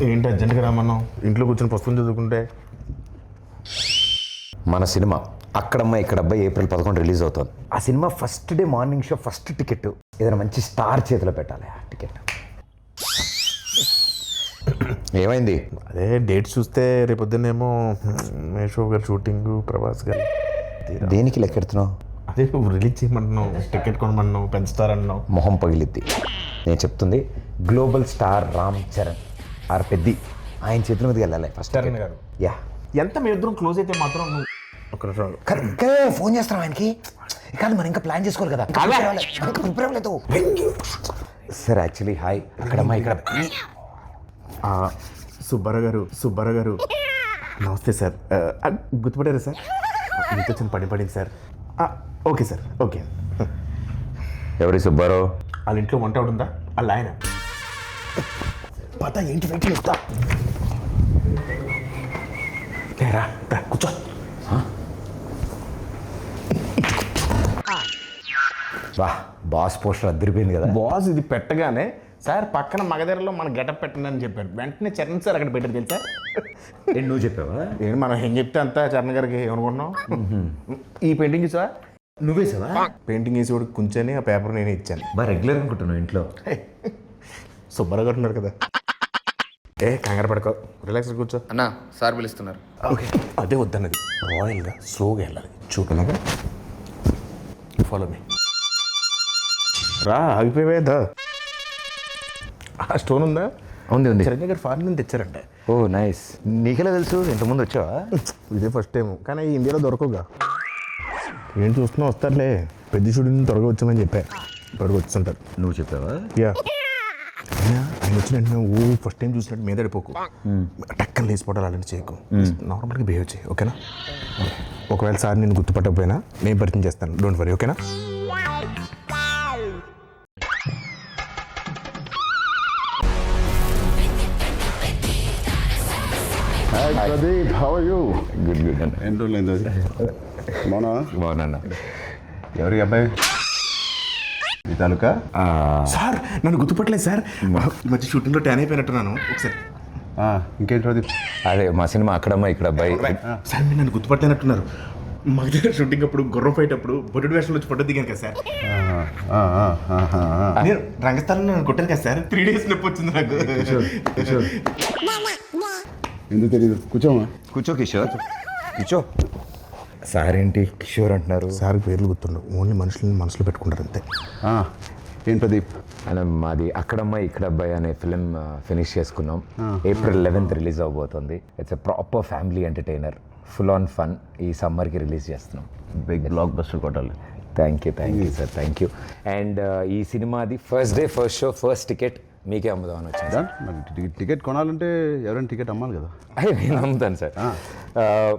ఏంటి అర్జెంట్గా రామన్నాం? ఇంట్లో కూర్చొని పుస్తకం చదువుకుంటే. మన సినిమా అక్కడమ్మ ఇక్కడ అబ్బాయి April 11 రిలీజ్ అవుతుంది. ఆ cinema first day morning show first ticket ఏదైనా మంచి స్టార్ చేతిలో పెట్టాలి. ఆ టికెట్ ఏమైంది? అదే డేట్ చూస్తే రేపొద్దునేమో మేషో గారు షూటింగ్, ప్రభాస్ గారు. దేనికి లెక్కెడుతున్నావు? అదే నువ్వు రిలీజ్ చేయమంటున్నావు, టికెట్ కొనమన్నావు, పెంచుతారన్నావు. మొహం పగిలిద్ది. నేను చెప్తుంది గ్లోబల్ స్టార్ రామ్ చరణ్ ఆర్ పెద్ది ఆయన చేతుల మీదకి వెళ్ళాలి ఫస్ట్. చరణ్ గారు యా ఎంత మీ ఇద్దరం క్లోజ్ అయితే మాత్రం నువ్వు ఒక నిమిషం ఇంకా ఫోన్ చేస్తాం ఆయనకి. కాదు మనం ఇంకా ప్లాన్ చేసుకోవాలి కదా. ప్రిపేర్ అవ్వలేదు సార్. యాక్చువల్లీ హాయ్ అక్కడమ్మా ఇక్కడ సుబ్బారావు గారు నమస్తే సార్. గుర్తుపడారా సార్? మీతో చిన్న పడింది సార్. Okay sir, okay. ఎవరి సుబ్బారావు? వాళ్ళ ఇంట్లో వంట ఉందా? వాళ్ళ ఆయన పత ఏంటి వెయిట్ చేస్తా. రా కూర్చో. వా బాస్ పోస్టర్ అద్దరిపోయింది కదా. బాస్ ఇది పెట్టగానే సార్ పక్కన మగధరలో మన గెటప్ పెట్టండి అని చెప్పాడు. వెంటనే చరణ్ సార్ అక్కడ పెట్టారు తెలుసా? నువ్వు చెప్పావా? ఏంటి మనం ఏం చెప్తే అంతా చరణ్ గారికి ఏమనుకుంటున్నాం. ఈ పెయింటింగ్ చూసా? నువ్వే సార్ పెయింటింగ్ వేసి కూడా కూర్చొని ఆ పేపర్ నేనే ఇచ్చాను. బాగా రెగ్యులర్ అనుకుంటున్నావు ఇంట్లో. సుబ్బారావు గారు ఉన్నారు కదా. కంగారు పడుకో, రిలాక్స్ కూర్చో. అన్నా సార్ పిలుస్తున్నారు. ఓకే అదే వద్దన్నది. రాయల్గా స్లోగా వెళ్ళాలి. చూడలాగా ఫాలో మీ. రా ఆగిపోయేదా? ఆ స్టోన్ ఉందా? ఉంది. చిరంజీవి గారు ఫారెన్ నుంచి తెచ్చారంట. ఓ నైస్. నీకెలా తెలుసు? ఇంతకుముందు వచ్చావా? ఇదే ఫస్ట్ టైం, కానీ ఇండియాలో దొరకవుగా. ఏం చూస్తున్నా వస్తారులే. పెద్ద షూటింగ్ త్వరగా వచ్చామని చెప్పా. త్వరగా వచ్చుంటారు. నువ్వు చెప్పావా? యా. ఆయన వచ్చిన వెంటనే ఫస్ట్ టైం చూసినట్టు మీద పడిపోకు. టక్కన లేచిపోవడాలు అలాంటి చేయకు. నార్మల్గా బిహేవ్ చేయి, ఓకేనా? ఒకవేళ సార్ నేను గుర్తుపట్టకపోయినా నేను పరిచయం చేస్తాను. డోంట్ వరీ, ఓకేనా? Pradeep, how are you? Good అన్న. ఎన్ని రోజులైంది అది? బాగున్నా. ఎవరి అబ్బాయి? మీ తాలూకా? సార్ నన్ను గుర్తుపట్టలేదు సార్. ఈ మధ్య షూటింగ్లో ట్యాన్ అయిపోయినట్టున్నాను. ఒకసారి ఇంకేంటి ప్రదీప్? అదే మా సినిమా అక్కడమ్మా ఇక్కడ అబ్బాయి. సార్ మీరు నన్ను గుర్తుపట్టలేనట్టున్నారు. మా దగ్గర షూటింగ్ అప్పుడు గుర్రం ఫైట్ అప్పుడు బొడ్డు వేషంలో వచ్చి ఫోటో దిగాను కదా సార్. నేను రంగస్థలంలో నన్ను కొట్టాను కదా సార్. 3 days నొప్పి వచ్చింది నాకు. ఎందుకు తెలీదు? కూర్చోమా. కూర్చో కిషోర్, కూర్చో. సార్ ఏంటి కిషోర్ అంటున్నారు? సార్ పేర్లు గుర్తుండవు, ఓన్లీ మనుషులని మనసులో పెట్టుకుంటారు అంతే. ఏం ప్రదీప్? మనం మాది అక్కడమ్మ ఇక్కడ అబ్బాయి అనే ఫిలిం ఫినిష్ చేసుకున్నాం. April 11 రిలీజ్ అవబోతుంది. It's a proper family entertainer, full on fun. ఈ సమ్మర్కి రిలీజ్ చేస్తున్నాం. బిగ్ బ్లాక్ బస్టర్ కొట్టాలి. Thank you sir, thank you. And ఈ సినిమాది first day first show first ticket మీకే అమ్ముదామని వచ్చింది. మరి టికెట్ కొనాలంటే ఎవరైనా టికెట్ అమ్మాలి కదా. అయ్యి నేను అమ్ముతాను సార్.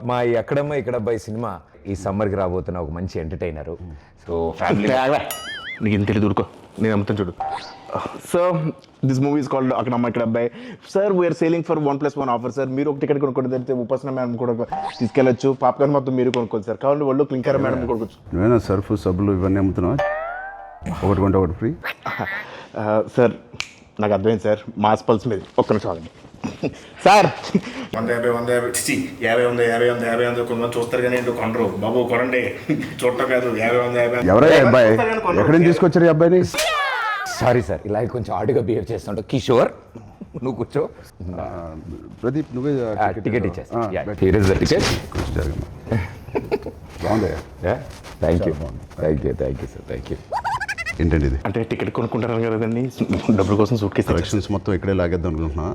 మా ఈ అక్కడమ్మ ఇక్కడ అబ్బాయి సినిమా ఈ సమ్మర్కి రాబోతున్న ఒక మంచి ఎంటర్టైనరు. సో ఫ్యామిలీ నీకు ఇంత తెలియదు, ఊరుకో, నేను అమ్ముతాను చూడు. Sir this movie is called Akkada Amma Ikkada Abbayi. Sir we are selling for 1+1 offer sir. మీరు ఒక టికెట్ కొనుక్కోండి, తెలిస్తే ఉపాసన మేడం కూడా తీసుకెళ్ళచ్చు. పాప్కార్న్ మొత్తం మీరు కొనుక్కోండి సార్. కావాలి వాళ్ళు క్లింకర్ మేడం కొనుక్కోవచ్చు. నువ్వేనా సర్ఫ్ సబ్బులు ఇవన్నీ అమ్ముతున్నావా? ఒకటి కొంటే ఒకటి ఫ్రీ. సార్ నాకు అర్థమైంది సార్, మాస్ పల్స్ మీద. ఒక్క నిమిషం ఆగండి సార్. 150 కొంతమంది చూస్తారు కానీ ఏంటో కొనరు. బాబు కొనండి, చూడటం కాదు. 50 ఎవరయ్యా అబ్బాయి? ఎక్కడి నుంచి తీసుకొచ్చారు ఈ అబ్బాయిని? సారీ సార్, ఇలా కొంచెం ఆడుగా బిహేవ్ చేస్తుంటా. కిషోర్ నువ్వు కూర్చో. ప్రదీప్ నువ్వే టికెట్ ఇచ్చేస్తా. Here is the ticket. బాగుందయ్యా. Thank you sir, thank you. ఏంటండి ఇది? అంటే టికెట్ కొనుక్కుంటారు కదండి, డబ్బుల కోసం సూట్ కేసు కలెక్షన్స్ మొత్తం ఇక్కడే లాగేద్దాం అనుకుంటున్నా.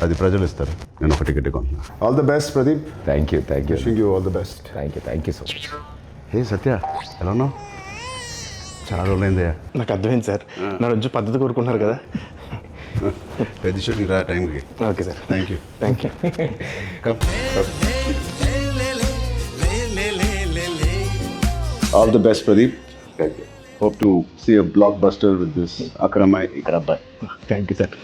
అది ప్రజలు ఇస్తారు, నేను ఒక టికెట్ కొంటున్నా. All the best Pradeep. Thank you wishing you all the best. Thank you so much. Hey Satya, ఎలా ఉన్నావు? చాలా రోజులైందయ్యా. నాకు అర్థమైంది సార్, నా రోజు పద్ధతి కోరుకుంటున్నారు కదా. పెద్ద షూటింగ్ రా టైంకి. Okay sir, thank you. All the best, Pradeep. Thank you. Hope to see a blockbuster with this Akramai Ikarabbai. Thank you sir.